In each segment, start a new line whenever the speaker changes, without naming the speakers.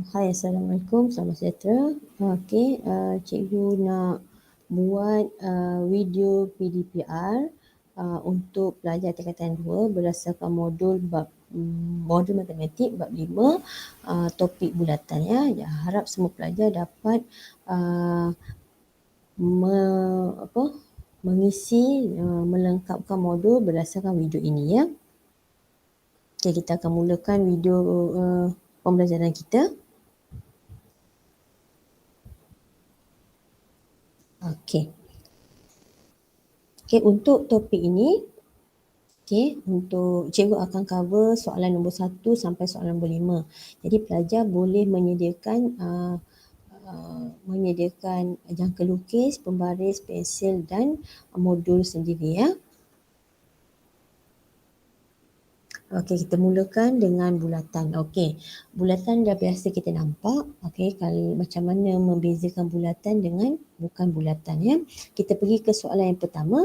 Hai, Assalamualaikum, selamat sejahtera. Okey, cikgu nak buat video PDPR untuk pelajar tingkatan 2 berdasarkan modul matematik bab 5 topik bulatan ya. Harap semua pelajar dapat mengisi melengkapkan modul berdasarkan video ini ya. Okey, kita akan mulakan video pembelajaran kita. Okey, untuk topik ini, untuk cikgu akan cover soalan nombor 1 sampai soalan nombor 5. Jadi pelajar boleh menyediakan jangka lukis, pembaris, pensel dan modul sendiri ya. Okey, kita mulakan dengan bulatan. Okey, bulatan dah biasa kita nampak. Okey, kalau macam mana membezakan bulatan dengan bukan bulatan ya. Kita pergi ke soalan yang pertama.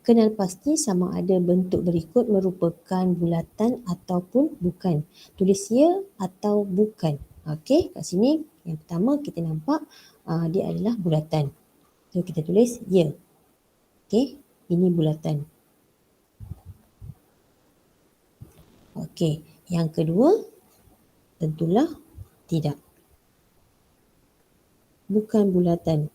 Kenal pasti sama ada bentuk berikut merupakan bulatan ataupun bukan. Tulis ya atau bukan. Okey, kat sini yang pertama kita nampak dia adalah bulatan. So kita tulis ya. Okey, ini bulatan. Okey, yang kedua tentulah tidak. Bukan bulatan.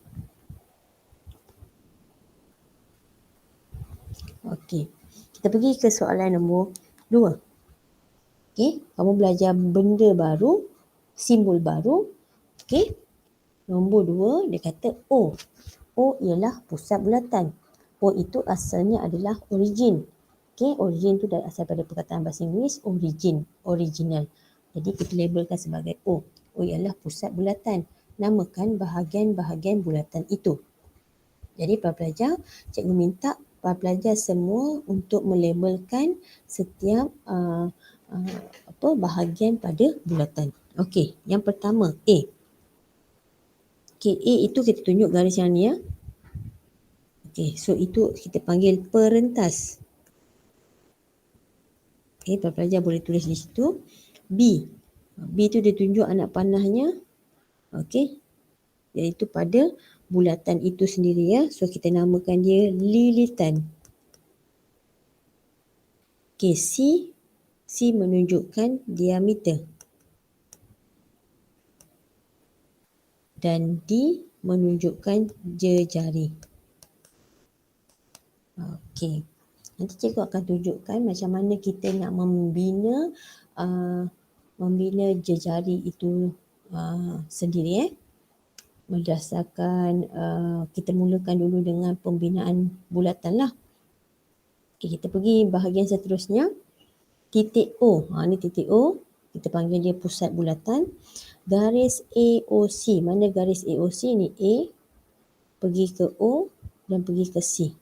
Okey, kita pergi ke soalan nombor 2. Okey, kamu belajar benda baru, simbol baru. Okey, nombor 2 dia kata O. O ialah pusat bulatan. O itu asalnya adalah origin. Okey, origin tu asal pada perkataan bahasa Inggeris origin, original. Jadi kita labelkan sebagai O. O ialah pusat bulatan. Namakan bahagian-bahagian bulatan itu. Jadi para pelajar, cikgu minta para pelajar semua untuk melabelkan setiap bahagian pada bulatan. Okey, yang pertama A. Okey, A itu kita tunjuk garis yang ni ya. Okey, so itu kita panggil perentas. Okey, para pelajar boleh tulis di situ. B. B tu dia tunjuk anak panahnya. Okey, iaitu pada bulatan itu sendiri ya. So kita namakan dia lilitan. Okey, C. C menunjukkan diameter. Dan D menunjukkan jejari. Okey, nanti cikgu akan tunjukkan macam mana kita nak membina jejari itu sendiri berdasarkan kita mulakan dulu dengan pembinaan bulatan lah. Okay, kita pergi bahagian seterusnya. Titik O. Ni titik O. Kita panggil dia pusat bulatan. Garis AOC. Mana garis AOC ni? A. Pergi ke O dan pergi ke C.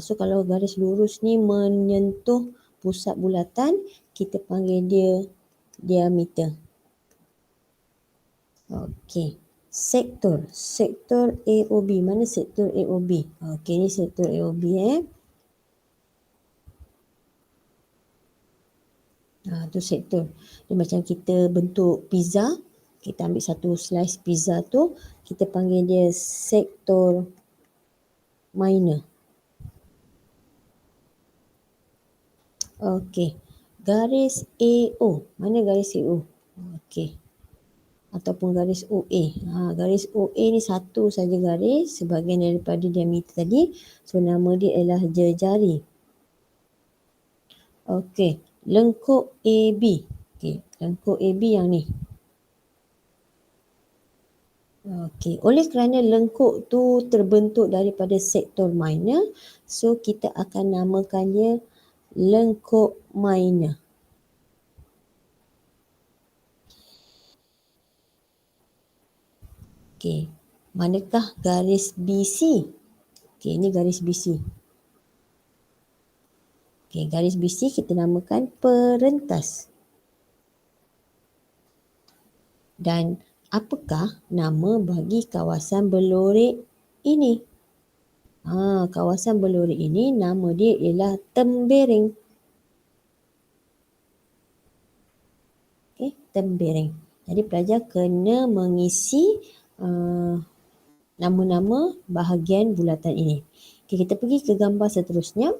So kalau garis lurus ni menyentuh pusat bulatan, kita panggil dia diameter. Okey. Sektor. Sektor AOB. Mana sektor AOB? Okey, ni sektor AOB tu sektor. Dia macam kita bentuk pizza. Kita ambil satu slice pizza tu, kita panggil dia sektor minor. Okey. Garis AO. Mana garis AO? Okey. Ataupun garis OA. Garis OA ni satu saja garis sebahagian daripada diameter tadi. So nama dia ialah jejari. Okey, lengkuk AB. Okey, lengkuk AB yang ni. Okey, oleh kerana lengkuk tu terbentuk daripada sektor minor, so kita akan namakannya lengkuk minor. Okey, manakah garis BC? Okey, ini garis BC. Okey, garis BC kita namakan perentas. Dan apakah nama bagi kawasan berlorek ini? Kawasan berlorek ini nama dia ialah tembereng. Okey, tembereng. Jadi pelajar kena mengisi nama-nama bahagian bulatan ini. Okay, kita pergi ke gambar seterusnya.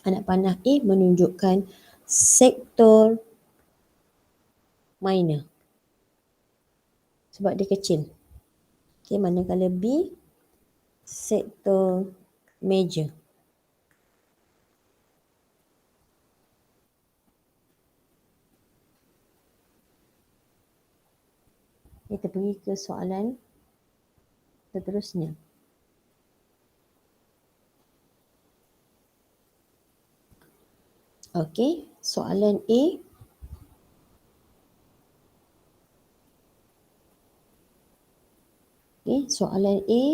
Anak panah A menunjukkan sektor minor sebab dia kecil. Okay, manakala B sektor major. Kita pergi ke soalan seterusnya. Okey, soalan A. Okey, soalan A.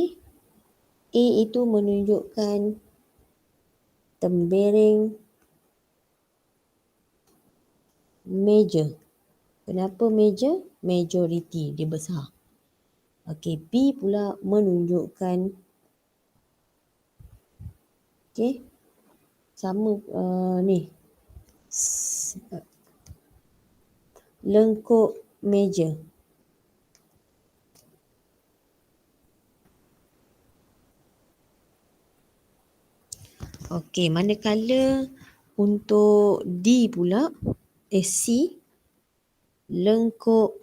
A itu menunjukkan tembereng major. Kenapa major? Majority, dia besar. Okey, B pula menunjukkan okey, sama ni. Lengkuk major. Okey, manakala untuk D pula, C, lengkuk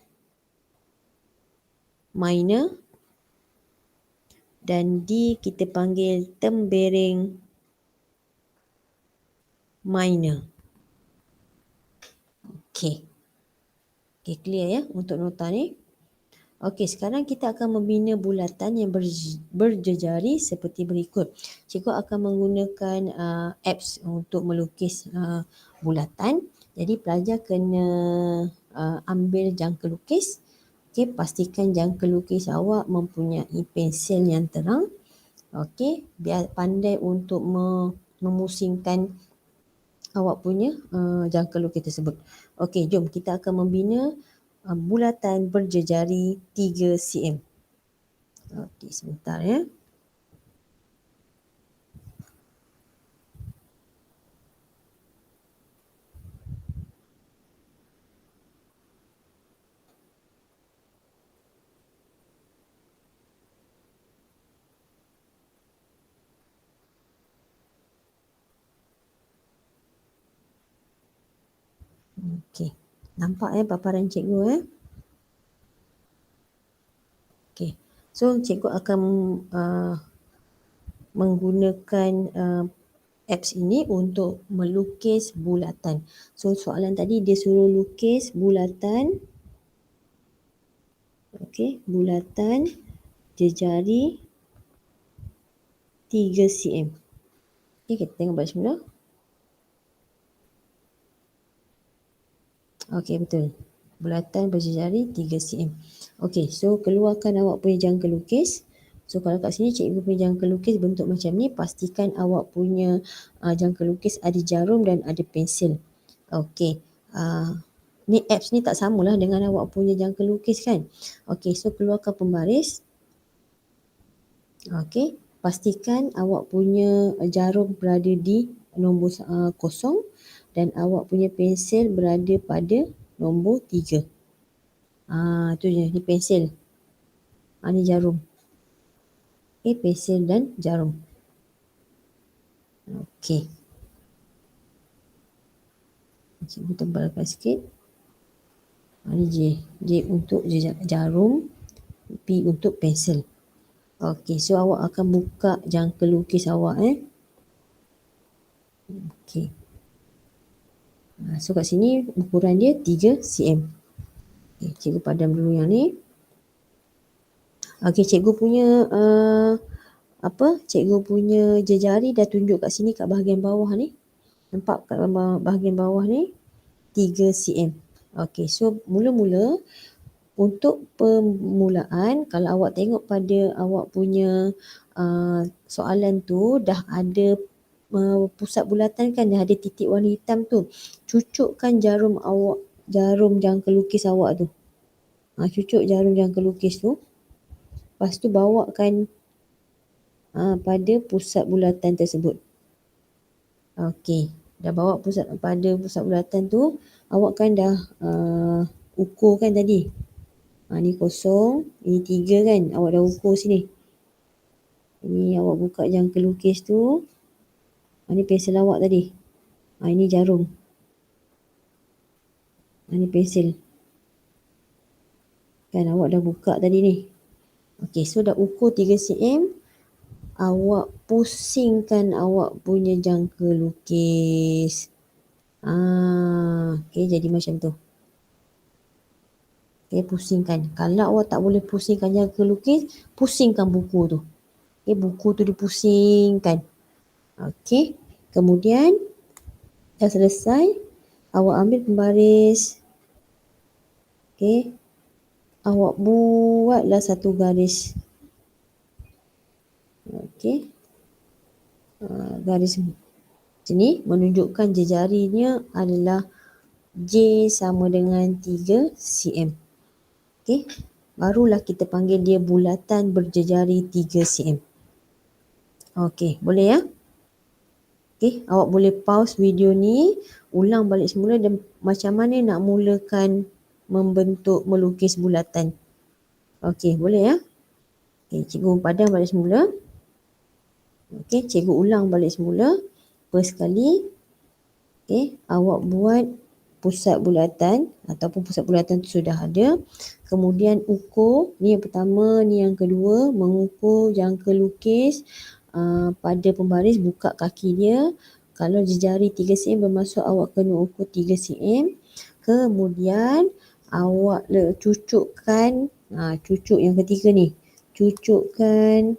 minor, dan D kita panggil tembereng minor. Okey. Okey, clear ya untuk nota ni. Okey, sekarang kita akan membina bulatan yang berjejari seperti berikut. Cikgu akan menggunakan apps untuk melukis bulatan. Jadi pelajar kena ambil jangka lukis. Okey, pastikan jangka lukis awak mempunyai pensel yang terang. Okey, biar pandai untuk memusingkan awak punya jangka lukis tersebut. Okey, jom kita akan membina bulatan berjejari 3 cm. Okey, sebentar ya. Okey, nampak paparan cikgu Okey, so cikgu akan menggunakan apps ini untuk melukis bulatan. So soalan tadi dia suruh lukis bulatan, okey, bulatan jejari 3 cm. Okey, kita tengok balik semula. Okey, betul. Bulatan berjejari 3 cm. Okey, so keluarkan awak punya jangka lukis. So kalau kat sini cikgu punya jangka lukis bentuk macam ni, pastikan awak punya jangka lukis ada jarum dan ada pensel. Okey, ni apps ni tak samalah dengan awak punya jangka lukis kan. Okey, so keluarkan pembaris. Okey, pastikan awak punya jarum berada di nombor kosong dan awak punya pensel berada pada nombor 3. Tu je, ni pensel. Ni jarum. Okey, pensel dan jarum. Okey. Cikgu tebalkan sikit. Ni J. J untuk jarum, P untuk pensel. Okey, so awak akan buka jangka lukis awak Okey. So kat sini ukuran dia 3 cm. Okay, cikgu padam dulu yang ni. Okey, cikgu punya cikgu punya jejari dah tunjuk kat sini kat bahagian bawah ni. Nampak kat bahagian bawah ni 3 cm. Okey, so mula-mula untuk permulaan kalau awak tengok pada awak punya soalan tu dah ada pusat bulatan kan, dah ada titik warna hitam tu. Cucukkan jarum awak, jarum jangka lukis awak tu. Cucuk jarum jangka lukis tu. Lepas tu bawakan pada pusat bulatan tersebut. Okey, dah bawa pada pusat bulatan tu, awak kan dah ukur kan tadi. Ni 0, ini 3 kan. Awak dah ukur sini. Ini awak buka jangka lukis tu. Ni pensel awak tadi. Ini jarum. Ni pensel. Kan awak dah buka tadi ni. Okey, so dah ukur 3 cm. Awak pusingkan awak punya jangka lukis. Okey, jadi macam tu. Okey, pusingkan. Kalau awak tak boleh pusingkan jangka lukis, pusingkan buku tu. Okey, buku tu dipusingkan. Okey, kemudian dah selesai, awak ambil pembaris. Okey, awak buatlah satu garis. Okey, garis sini menunjukkan jejarinya adalah J sama dengan 3 cm. Okey, barulah kita panggil dia bulatan berjejari 3 cm. Okey, boleh ya? Okey, awak boleh pause video ni, ulang balik semula dan macam mana nak mulakan membentuk melukis bulatan. Okey, boleh ya? Okey, cikgu padam balik semula. Okey, cikgu ulang balik semula. First kali, okey, awak buat pusat bulatan ataupun pusat bulatan tu sudah ada. Kemudian ukur, ni yang pertama, ni yang kedua, mengukur jangka lukis pada pembaris, buka kaki dia. Kalau jejari 3 cm bermaksud awak kena ukur 3 cm. Kemudian awak cucukkan, cucuk yang ketiga ni. Cucukkan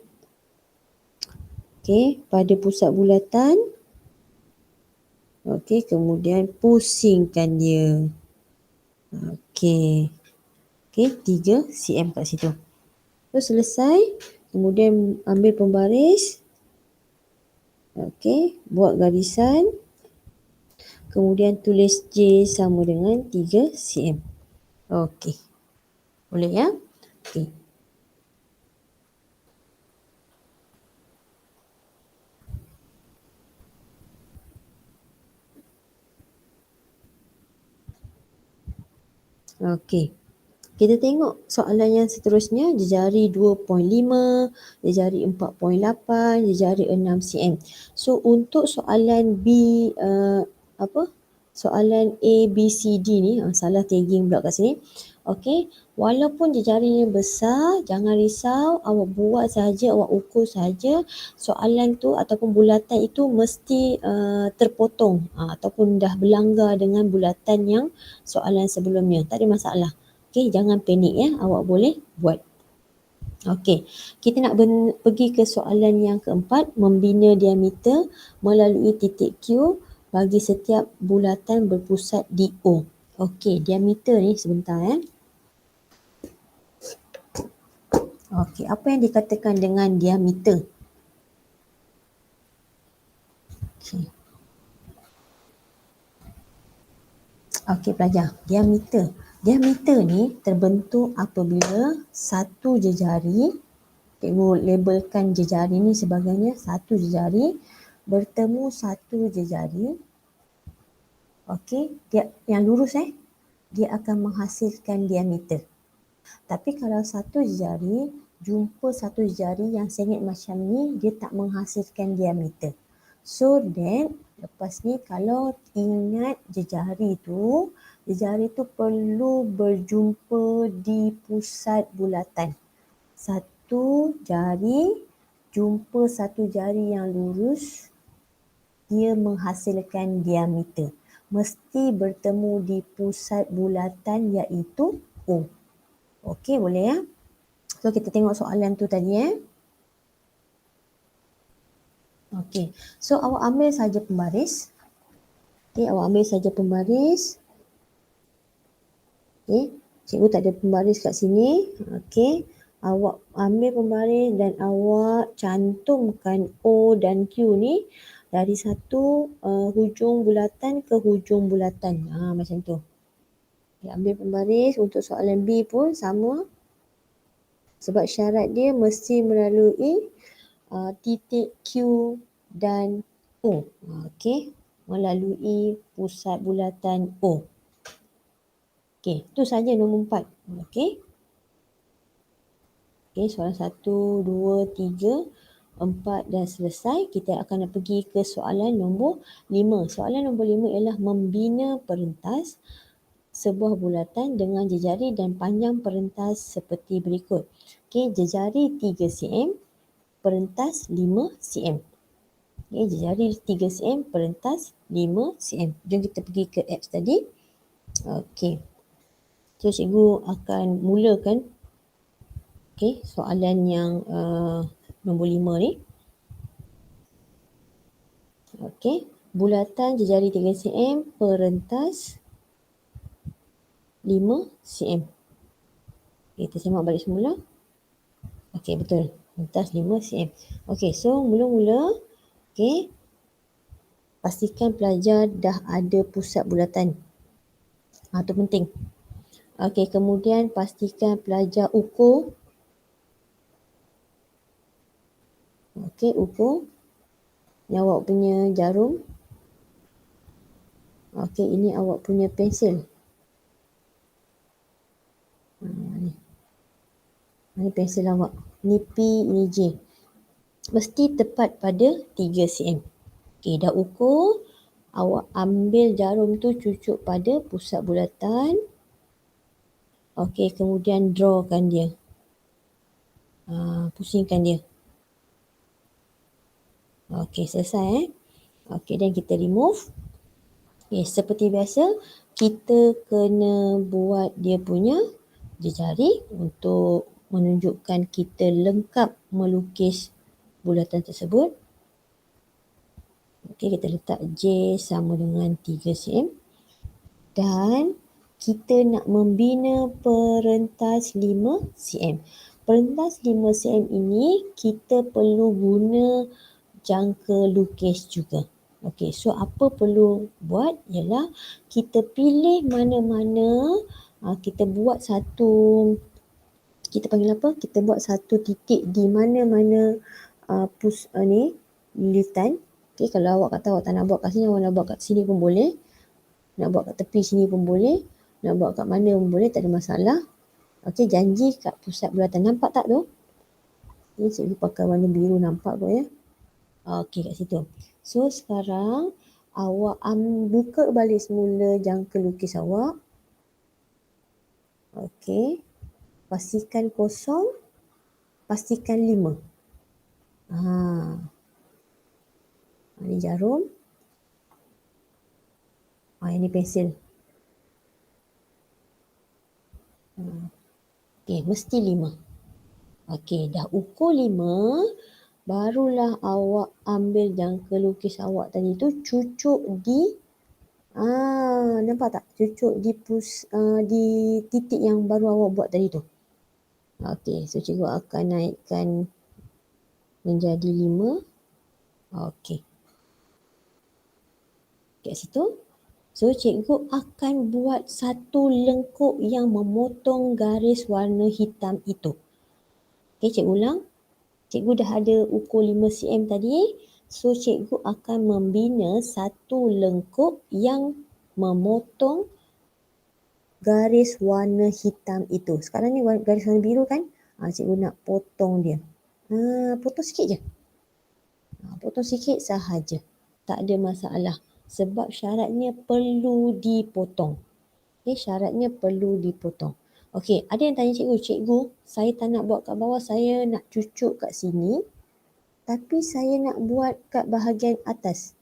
pada pusat bulatan. Kemudian pusingkan dia. 3 cm kat situ. So selesai, kemudian ambil pembaris. Buat garisan. Kemudian tulis J sama dengan 3 cm. Boleh ya? Kita tengok soalan yang seterusnya, jejari 2.5, jejari 4.8, jejari 6 cm. So untuk soalan soalan A, B, C, D ni, salah tagging pula kat sini. Walaupun jejarinya besar, jangan risau, awak buat saja, awak ukur saja. Soalan tu ataupun bulatan itu mesti terpotong ataupun dah berlanggar dengan bulatan yang soalan sebelumnya. Tak ada masalah. Jangan panik ya, awak boleh buat. Kita nak pergi ke soalan yang keempat, membina diameter melalui titik Q bagi setiap bulatan berpusat di O. Diameter ni sebentar ya. Apa yang dikatakan dengan diameter? Pelajar, diameter. Diameter ni terbentuk apabila satu jejari, cikgu labelkan jejari ni sebagainya satu jejari bertemu satu jejari. Dia yang lurus dia akan menghasilkan diameter. Tapi kalau satu jejari jumpa satu jejari yang sengit macam ni, dia tak menghasilkan diameter. So then lepas ni kalau ingat jejari tu perlu berjumpa di pusat bulatan. Satu jari jumpa satu jari yang lurus, dia menghasilkan diameter. Mesti bertemu di pusat bulatan iaitu O. Boleh ya? So kita tengok soalan tu tadi So awak ambil saja pembaris. Awak ambil saja pembaris. Cikgu tak ada pembaris kat sini. Awak ambil pembaris dan awak cantumkan O dan Q ni dari satu hujung bulatan ke hujung bulatan. Macam tu. Ambil pembaris. Untuk soalan B pun sama. Sebab syarat dia mesti melalui titik Q dan O. Melalui pusat bulatan O. Okey, tu saja nombor 4. Okey. Okey, soalan 1, 2, 3, 4 dah selesai. Kita akan pergi ke soalan nombor 5. Soalan nombor 5 ialah membina perentas sebuah bulatan dengan jejari dan panjang perentas seperti berikut. Okey, jejari 3 cm, perentas 5 cm. Okey, jejari 3 cm, perentas 5 cm. Jom kita pergi ke apps tadi. Okey. So, cikgu akan mulakan soalan yang nombor 5 ni. Okey, bulatan jejari 3 cm, perentas 5 cm. Okay, kita semak balik semula. Okey, betul. Perentas 5 cm. Okey, so mula-mula, pastikan pelajar dah ada pusat bulatan. Itu penting. Okey, kemudian pastikan pelajar ukur. Okey, ukur. Ni awak punya jarum. Okey, ini awak punya pensil. Ni pensil awak. Ni P, ini J. Mesti tepat pada 3 cm. Okey, dah ukur. Awak ambil jarum tu cucuk pada pusat bulatan. Okey, kemudian drawkan dia. Pusingkan dia. Okey, selesai Okey, dan kita remove. Okey, seperti biasa, kita kena buat dia punya jejari untuk menunjukkan kita lengkap melukis bulatan tersebut. Okey, kita letak J sama dengan 3 cm. Dan kita nak membina perentas 5 cm. Perentas 5 cm ini kita perlu guna jangka lukis juga. Okey, so apa perlu buat ialah kita pilih mana-mana, kita buat satu, kita panggil apa? Kita buat satu titik di mana-mana lilitan. Okey, kalau awak kata awak tak nak buat kat sini, awak nak buat kat sini pun boleh. Nak buat kat tepi sini pun boleh. Nak buat kat mana pun boleh, tak ada masalah. Okey, janji kat pusat bulatan. Nampak tak tu? Ni cikgu pakai warna biru, nampak kot ya. Okey, kat situ. So, sekarang awak buka balik semula jangka lukis awak. Okey. Pastikan kosong. Pastikan 5. Ini jarum. Ini pensil. Okey, mesti 5. Okey, dah ukur 5, barulah awak ambil jangka lukis awak tadi tu, cucuk di nampak tak? Cucuk di titik yang baru awak buat tadi tu. Okey, so cikgu akan naikkan menjadi 5. Okey. Kat situ. So, cikgu akan buat satu lengkuk yang memotong garis warna hitam itu. Okey, cikgu ulang. Cikgu dah ada ukur 5 cm tadi. So, cikgu akan membina satu lengkuk yang memotong garis warna hitam itu. Sekarang ni garis warna biru kan? Cikgu nak potong dia. Potong sikit je. Potong sikit sahaja. Tak ada masalah. Sebab syaratnya perlu dipotong. Syaratnya perlu dipotong. Okey, ada yang tanya cikgu, saya tak nak buat kat bawah, saya nak cucuk kat sini. Tapi saya nak buat kat bahagian atas.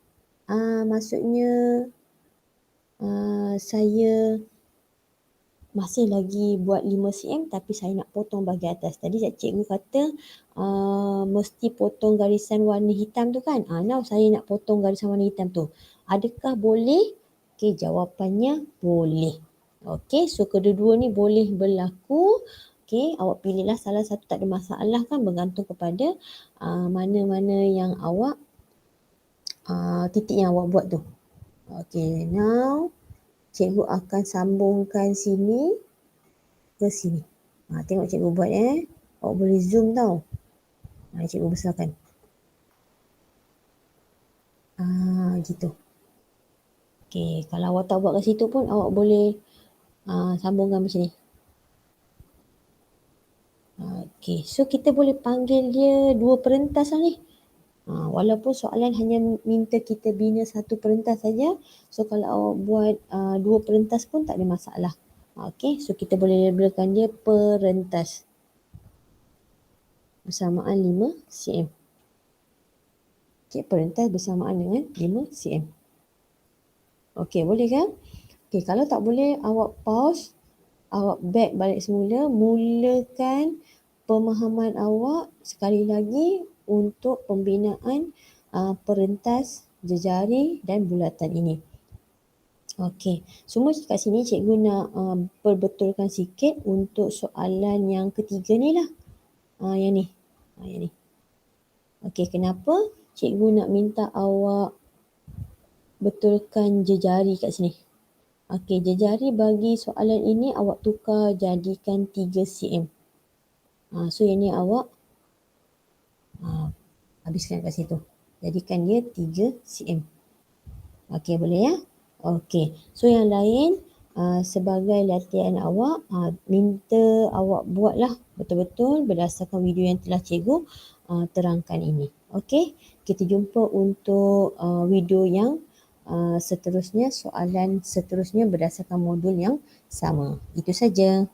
Maksudnya saya masih lagi buat 5 cm tapi saya nak potong bahagian atas. Tadi cikgu kata mesti potong garisan warna hitam tu kan. Now saya nak potong garisan warna hitam tu. Adakah boleh? Okey, jawapannya boleh. Okey, so kedua-dua ni boleh berlaku. Okey, awak pilihlah salah satu, tak ada masalah kan, bergantung kepada mana-mana yang awak titik yang awak buat tu. Okey, now cikgu akan sambungkan sini ke sini. Tengok cikgu buat awak boleh zoom tau. Cikgu besarkan. Gitu. Okey, kalau awak tak buat kat situ pun awak boleh Sambungkan macam ni. Okey, so kita boleh panggil dia dua perentas lah ni. Walaupun soalan hanya minta kita bina satu perentas saja. So kalau awak buat dua perentas pun tak ada masalah. Okey, so kita boleh labelkan dia perentas. Bersamaan 5 cm. Okey, perentas bersamaan dengan 5 cm. Okey, boleh kan? Okey, kalau tak boleh awak pause, awak back balik semula, mulakan pemahaman awak sekali lagi untuk pembinaan perentas, jejari dan bulatan ini. Okey, semua kat sini cikgu nak perbetulkan sikit untuk soalan yang ketiga ni lah. Yang ni. Yang ni. Okey, kenapa cikgu nak minta awak betulkan jejari kat sini? Okey, jejari bagi soalan ini awak tukar jadikan 3 cm. So yang ni awak habiskan kat situ. Jadikan dia 3 cm. Okey, boleh ya? Okey, so yang lain sebagai latihan awak, minta awak buatlah betul-betul berdasarkan video yang telah cikgu terangkan ini. Okey, kita jumpa untuk video yang seterusnya, soalan seterusnya berdasarkan modul yang sama. Itu saja.